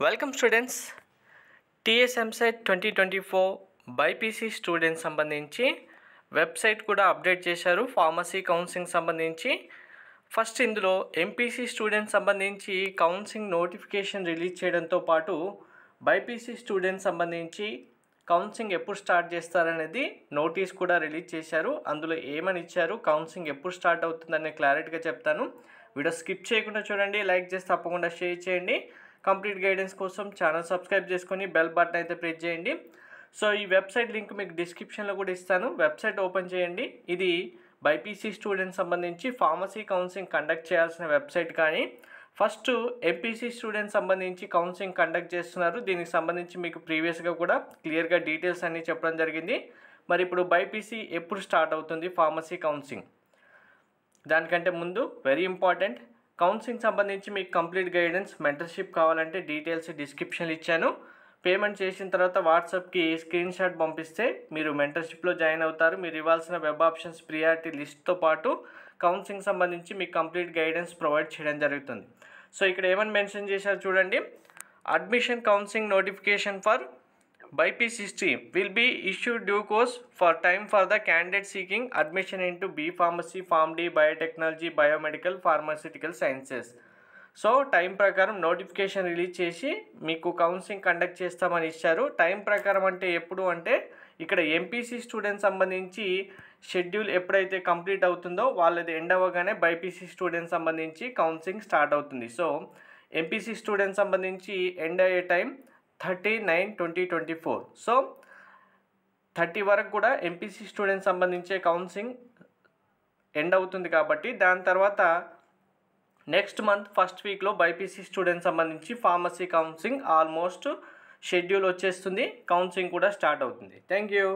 Welcome students. TS EAMCET 2024 BiPC students సంబంధించి website కూడా update చేశారు. ఫార్మసీ కౌన్సిలింగ్ సంబంధించి ఫస్ట్ ఇందులో ఎంపీసీ స్టూడెంట్స్ సంబంధించి కౌన్సిలింగ్ నోటిఫికేషన్ రిలీజ్ చేయడంతో పాటు బైపీసీ స్టూడెంట్స్ సంబంధించి కౌన్సిలింగ్ ఎప్పుడు స్టార్ట్ చేస్తారనేది నోటీస్ కూడా రిలీజ్ చేశారు. అందులో ఏమని ఇచ్చారు, కౌన్సిలింగ్ ఎప్పుడు స్టార్ట్ అవుతుందనే క్లారిటీగా చెప్తాను. వీడియో స్కిప్ చేయకుండా చూడండి, లైక్ చేసి తప్పకుండా షేర్ చేయండి. కంప్లీట్ గైడెన్స్ కోసం ఛానల్ సబ్స్క్రైబ్ చేసుకొని బెల్ బటన్ అయితే ప్రెస్ చేయండి. సో ఈ వెబ్సైట్ లింక్ మీకు డిస్క్రిప్షన్లో కూడా ఇస్తాను. వెబ్సైట్ ఓపెన్ చేయండి. ఇది బైపీసీ స్టూడెంట్స్ సంబంధించి ఫార్మసీ కౌన్సిలింగ్ కండక్ట్ చేయాల్సిన వెబ్సైట్. కానీ ఫస్ట్ ఎంపీసీ స్టూడెంట్స్ సంబంధించి కౌన్సిలింగ్ కండక్ట్ చేస్తున్నారు. దీనికి సంబంధించి మీకు ప్రీవియస్గా కూడా క్లియర్గా డీటెయిల్స్ అన్నీ చెప్పడం జరిగింది. మరి ఇప్పుడు బైపీసీ ఎప్పుడు స్టార్ట్ అవుతుంది ఫార్మసీ కౌన్సిలింగ్, దానికంటే ముందు వెరీ ఇంపార్టెంట్, కౌన్సిలింగ్ సంబంధించి మీకు కంప్లీట్ గైడెన్స్ మెంటర్షిప్ కావాలంటే డీటెయిల్స్ డిస్క్రిప్షన్లో ఇచ్చాను. పేమెంట్ చేసిన తర్వాత వాట్సాప్కి స్క్రీన్ షాట్ పంపిస్తే మీరు మెంటర్షిప్లో జాయిన్ అవుతారు. మీరు ఇవ్వాల్సిన వెబ్ ఆప్షన్స్ ప్రియారిటీ లిస్ట్తో పాటు కౌన్సిలింగ్ సంబంధించి మీకు కంప్లీట్ గైడెన్స్ ప్రొవైడ్ చేయడం జరుగుతుంది. సో ఇక్కడ ఏమని మెన్షన్ చేశారు చూడండి. Admission counselling notification for BiPC stream will be issued due course for time for the candidate seeking admission into B Pharmacy, Pharm D, Biotechnology, Biomedical, Pharmaceutical Sciences. So time ప్రకారం notification release చేసి మీకు counselling conduct చేస్తామని ఇచ్చారు. Time ప్రకారం అంటే ఎప్పుడు అంటే ఇక్కడ ఎంపీసీ స్టూడెంట్స్ సంబంధించి షెడ్యూల్ ఎప్పుడైతే కంప్లీట్ అవుతుందో వాళ్ళది ఎండ్ అవ్వగానే బైపీసీ స్టూడెంట్స్ సంబంధించి కౌన్సిలింగ్ స్టార్ట్ అవుతుంది. సో ఎంపీసీ స్టూడెంట్స్ సంబంధించి ఎండ్ అయ్యే టైం 30/9/2024. సో 30 వరకు కూడా ఎంపీసీ స్టూడెంట్స్ సంబంధించే కౌన్సిలింగ్ ఎండ్ అవుతుంది. కాబట్టి దాని తర్వాత నెక్స్ట్ మంత్ ఫస్ట్ వీక్లో బైపీసీ స్టూడెంట్స్ సంబంధించి ఫార్మసీ కౌన్సిలింగ్ ఆల్మోస్ట్ షెడ్యూల్ వచ్చేస్తుంది. కౌన్సిలింగ్ కూడా స్టార్ట్ అవుతుంది. Thank you.